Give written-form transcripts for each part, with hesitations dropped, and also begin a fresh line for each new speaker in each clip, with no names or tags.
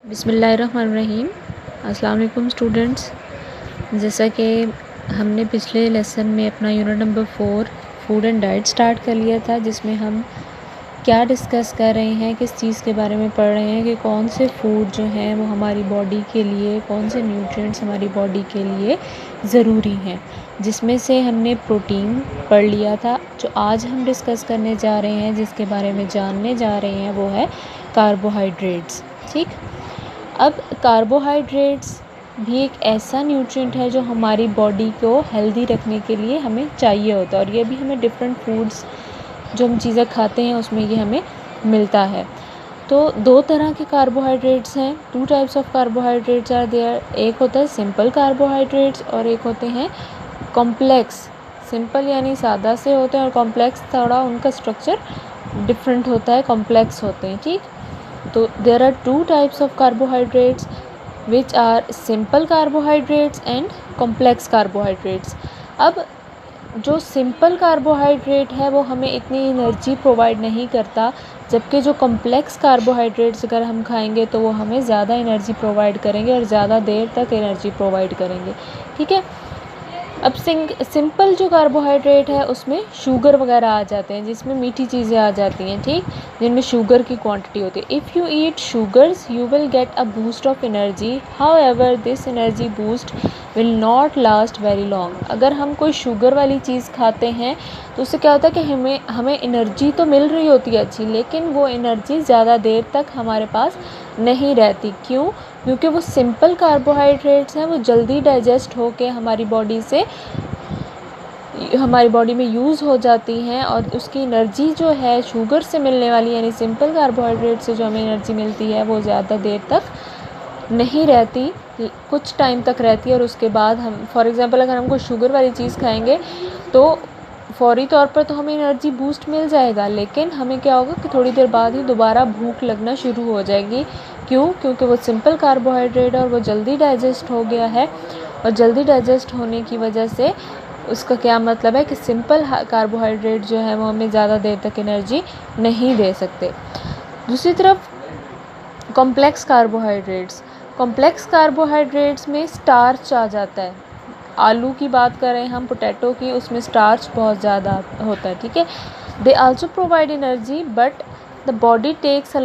बिस्मिल्लाहिर्रहमानिर्रहीम। अस्सलाम वालेकुम स्टूडेंट्स। जैसा कि हमने पिछले लेसन में अपना unit number 4 food and diet start कर लिया था, जिसमें हम क्या डिस्कस कर रहे हैं, किस चीज़ के बारे में पढ़ रहे हैं कि कौन से फूड जो हैं वो हमारी बॉडी के लिए, कौन से न्यूट्रिएंट्स हमारी बॉडी के लिए ज़रूरी हैं, जिसमें से हमने प्रोटीन पढ़ लिया था। जो आज हम डिस्कस करने जा रहे हैं, जिसके बारे में जानने जा रहे हैं, वो है कार्बोहाइड्रेट्स। ठीक, अब कार्बोहाइड्रेट्स भी एक ऐसा न्यूट्रिएंट है जो हमारी बॉडी को हेल्दी रखने के लिए हमें चाहिए होता है, और ये भी हमें डिफरेंट फूड्स जो हम चीज़ें खाते हैं उसमें ये हमें मिलता है। तो दो तरह के कार्बोहाइड्रेट्स हैं, 2 types of carbohydrates are there. एक होता है सिंपल कार्बोहाइड्रेट्स और एक होते हैं कॉम्प्लेक्स। सिंपल यानी सादा से होते हैं और कॉम्प्लेक्स थोड़ा उनका स्ट्रक्चर डिफरेंट होता है, कॉम्प्लेक्स होते हैं। ठीक, तो there are 2 types of carbohydrates which are simple carbohydrates and complex carbohydrates. अब जो सिंपल कार्बोहाइड्रेट है वो हमें इतनी एनर्जी प्रोवाइड नहीं करता, जबकि जो कॉम्प्लेक्स कार्बोहाइड्रेट्स अगर हम खाएंगे तो वो हमें ज़्यादा एनर्जी प्रोवाइड करेंगे और ज़्यादा देर तक एनर्जी प्रोवाइड करेंगे। ठीक है, अब सिंपल जो कार्बोहाइड्रेट है उसमें शुगर वगैरह आ जाते हैं, जिसमें मीठी चीज़ें आ जाती हैं, ठीक, जिनमें शुगर की क्वांटिटी होती है। If you eat sugars you will get a boost of energy, however this energy boost will not last very long. अगर हम कोई शुगर वाली चीज़ खाते हैं तो उससे क्या होता है कि हमें एनर्जी तो मिल रही होती है अच्छी, लेकिन वो एनर्जी ज़्यादा देर तक हमारे पास नहीं रहती। क्यों? क्योंकि वो सिंपल कार्बोहाइड्रेट्स हैं, वो जल्दी डाइजेस्ट होके हमारी बॉडी में यूज़ हो जाती हैं, और उसकी एनर्जी जो है शुगर से मिलने वाली यानी सिंपल कार्बोहाइड्रेट से जो हमें एनर्जी मिलती है वो ज़्यादा देर तक नहीं रहती, कुछ टाइम तक रहती है। और उसके बाद हम फॉर एग्ज़ाम्पल अगर हम कोई शुगर वाली चीज़ खाएंगे तो फ़ौरी तौर पर तो हमें एनर्जी बूस्ट मिल जाएगा, लेकिन हमें क्या होगा कि थोड़ी देर बाद ही दोबारा भूख लगना शुरू हो जाएगी। क्यों? क्योंकि वो सिंपल कार्बोहाइड्रेट है और वो जल्दी डाइजेस्ट हो गया है, और जल्दी डाइजेस्ट होने की वजह से उसका क्या मतलब है कि सिंपल कार्बोहाइड्रेट जो है वो हमें ज़्यादा देर तक एनर्जी नहीं दे सकते। दूसरी तरफ कॉम्प्लेक्स कार्बोहाइड्रेट्स में स्टार्च आ जाता है। आलू की बात करें हम, पोटैटो की, उसमें स्टार्च बहुत ज़्यादा होता है। ठीक है, they also provide energy but the body takes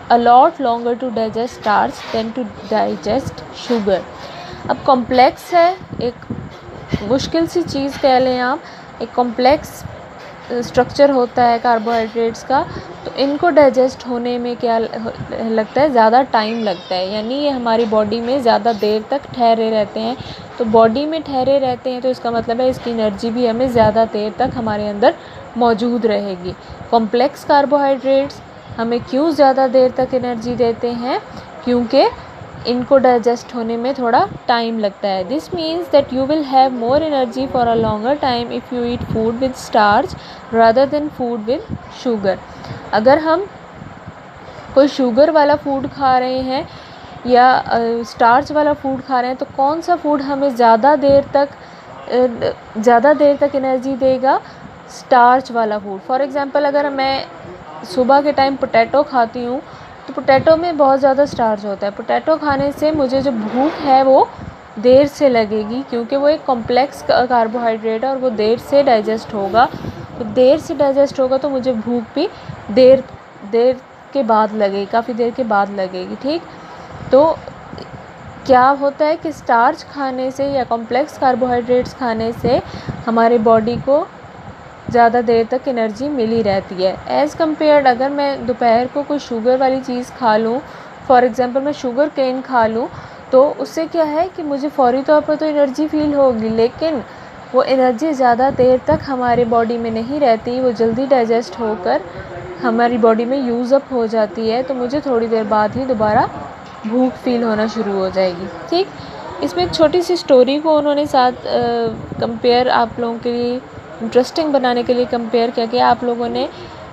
a lot longer to digest starch than to digest sugar। अब कॉम्प्लेक्स है, एक मुश्किल सी चीज़ कह लें आप, एक कॉम्प्लेक्स स्ट्रक्चर होता है कार्बोहाइड्रेट्स का, तो इनको डाइजेस्ट होने में क्या लगता है, ज़्यादा टाइम लगता है, यानी ये हमारी बॉडी में ज़्यादा देर तक ठहरे रहते हैं। तो बॉडी में ठहरे रहते हैं तो इसका मतलब है इसकी एनर्जी भी हमें ज़्यादा देर तक हमारे अंदर मौजूद रहेगी। कॉम्प्लेक्स कार्बोहाइड्रेट्स हमें क्यों ज़्यादा देर तक एनर्जी देते हैं? क्योंकि इनको डाइजेस्ट होने में थोड़ा टाइम लगता है। This means that you will have more energy for a longer time if you eat food with starch rather than food with sugar. अगर हम कोई शुगर वाला फूड खा रहे हैं या स्टार्च वाला फूड खा रहे हैं तो कौन सा फूड हमें ज़्यादा देर तक एनर्जी देगा? स्टार्च वाला फूड। फॉर एग्ज़ाम्पल अगर मैं सुबह के टाइम पोटैटो खाती हूँ तो पोटैटो में बहुत ज़्यादा स्टार्च होता है। पोटैटो खाने से मुझे जो भूख है वो देर से लगेगी, क्योंकि वो एक कॉम्प्लेक्स कार्बोहाइड्रेट है और वो देर से डाइजेस्ट होगा। तो देर से डाइजेस्ट होगा तो मुझे भूख भी देर के बाद लगेगी, काफ़ी देर के बाद लगेगी। ठीक, तो क्या होता है कि स्टार्च खाने से या कॉम्प्लेक्स कार्बोहाइड्रेट्स खाने से हमारे बॉडी को ज़्यादा देर तक एनर्जी मिली रहती है, एज़ कम्पेयर्ड अगर मैं दोपहर को कोई शुगर वाली चीज़ खा लूँ, फॉर एग्ज़ाम्पल मैं शुगर केन खा लूँ, तो उससे क्या है कि मुझे फ़ौरी तौर पर तो एनर्जी फ़ील होगी, लेकिन वो एनर्जी ज़्यादा देर तक हमारे बॉडी में नहीं रहती, वो जल्दी डाइजेस्ट होकर हमारी बॉडी में यूज़ अप हो जाती है, तो मुझे थोड़ी देर बाद ही दोबारा भूख फ़ील होना शुरू हो जाएगी। ठीक, इसमें एक छोटी सी स्टोरी को उन्होंने साथ कंपेयर आप लोगों के लिए इंटरेस्टिंग बनाने के लिए कंपेयर किया कि आप लोगों ने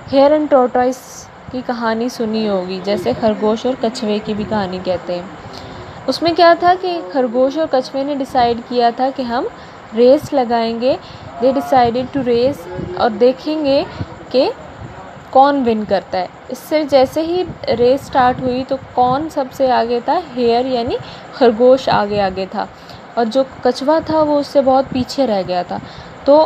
हेयर एंड टॉर्टॉइस की कहानी सुनी होगी, जैसे खरगोश और कछुए की भी कहानी कहते हैं। उसमें क्या था कि खरगोश और कछुए ने डिसाइड किया था कि हम रेस लगाएंगे। दे डिसाइडेड टू रेस और देखेंगे कि कौन विन करता है। इससे जैसे ही रेस स्टार्ट हुई तो कौन सबसे आगे था? हेयर यानी खरगोश आगे था, और जो कछुआ था वो उससे बहुत पीछे रह गया था। तो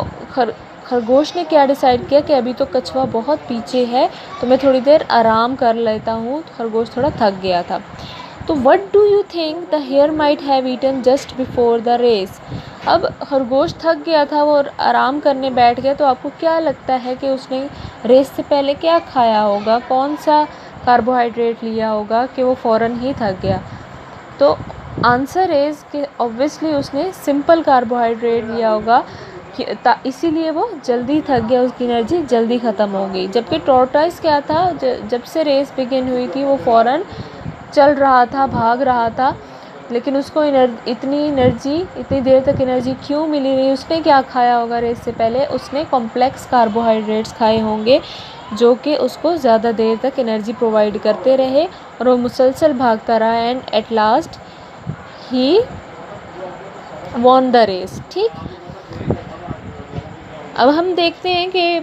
खरगोश ने क्या डिसाइड किया कि अभी तो कछुआ बहुत पीछे है, तो मैं थोड़ी देर आराम कर लेता हूँ। खरगोश थोड़ा थक गया था। तो what do you think the hare might have eaten just before the race? अब खरगोश थक गया था, वो आराम करने बैठ गया, तो आपको क्या लगता है कि उसने रेस से पहले क्या खाया होगा? कौन सा कार्बोहाइड्रेट लिया होगा कि वो फ़ौरन ही थक गया? तो आंसर इज़ कि ऑब्वियसली उसने सिंपल कार्बोहाइड्रेट लिया होगा, इसीलिए वो जल्दी थक गया, उसकी एनर्जी जल्दी ख़त्म हो गई। जबकि टॉर्टॉइस क्या था, जब से रेस बिगिन हुई थी वो फ़ौरन चल रहा था, भाग रहा था, लेकिन उसको इतनी देर तक एनर्जी क्यों मिली नहीं? उसने क्या खाया होगा रेस से पहले? उसने कॉम्प्लेक्स कार्बोहाइड्रेट्स खाए होंगे, जो कि उसको ज़्यादा देर तक एनर्जी प्रोवाइड करते रहे, और वो मुसलसल भागता रहा, and at last he won the race. ठीक, अब हम देखते हैं कि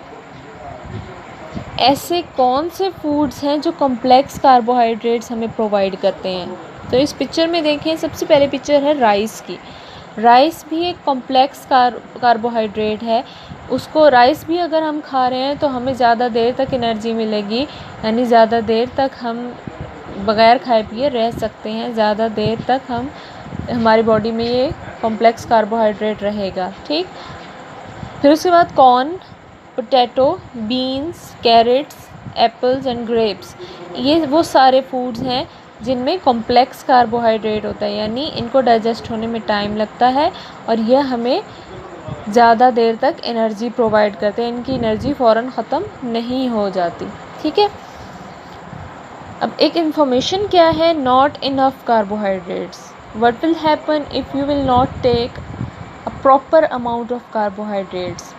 ऐसे कौन से फूड्स हैं जो कॉम्प्लेक्स कार्बोहाइड्रेट्स हमें प्रोवाइड करते हैं। तो इस पिक्चर में देखें, सबसे पहले पिक्चर है राइस की। राइस भी एक कॉम्प्लेक्स कार्बोहाइड्रेट है। उसको राइस भी अगर हम खा रहे हैं तो हमें ज़्यादा देर तक एनर्जी मिलेगी, यानी ज़्यादा देर तक हम बग़ैर खाए पिए रह सकते हैं, ज़्यादा देर तक हमारी बॉडी में ये कॉम्प्लेक्स कार्बोहाइड्रेट रहेगा। ठीक, फिर उसके बाद corn, potato, beans, carrots, apples and grapes, ये वो सारे फूड्स हैं जिनमें कॉम्प्लेक्स कार्बोहाइड्रेट होता है, यानी इनको डाइजेस्ट होने में टाइम लगता है, और यह हमें ज़्यादा देर तक एनर्जी प्रोवाइड करते हैं। इनकी एनर्जी फ़ौरन ख़त्म नहीं हो जाती। ठीक है, अब एक इन्फॉर्मेशन क्या है, not enough carbohydrates. What will happen if you will not take a proper amount of carbohydrates?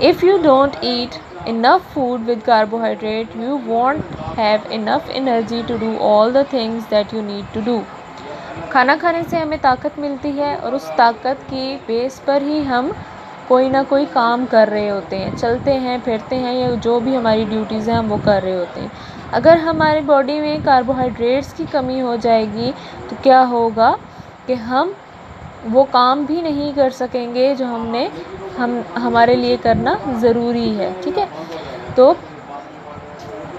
If you don't eat enough food with carbohydrate, you won't have enough energy to do all the things that you need to do. खाना खाने से हमें ताकत मिलती है, और उस ताकत की बेस पर ही हम कोई ना कोई काम कर रहे होते हैं, चलते हैं, फिरते हैं, या जो भी हमारी ड्यूटीज़ हैं हम वो कर रहे होते हैं। अगर हमारी बॉडी में कार्बोहाइड्रेट्स की कमी हो जाएगी तो क्या होगा कि हम वो काम भी नहीं कर सकेंगे जो हमारे लिए करना ज़रूरी है। ठीक है, तो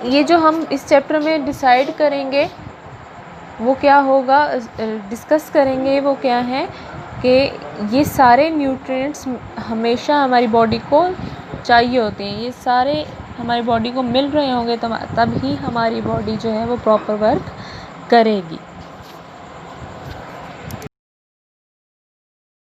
ये जो हम इस चैप्टर में डिसाइड करेंगे वो क्या होगा, डिस्कस करेंगे, वो क्या है कि ये सारे न्यूट्रिएंट्स हमेशा हमारी बॉडी को चाहिए होते हैं, ये सारे हमारी बॉडी को मिल रहे होंगे तब ही हमारी बॉडी जो है वो प्रॉपर वर्क करेगी।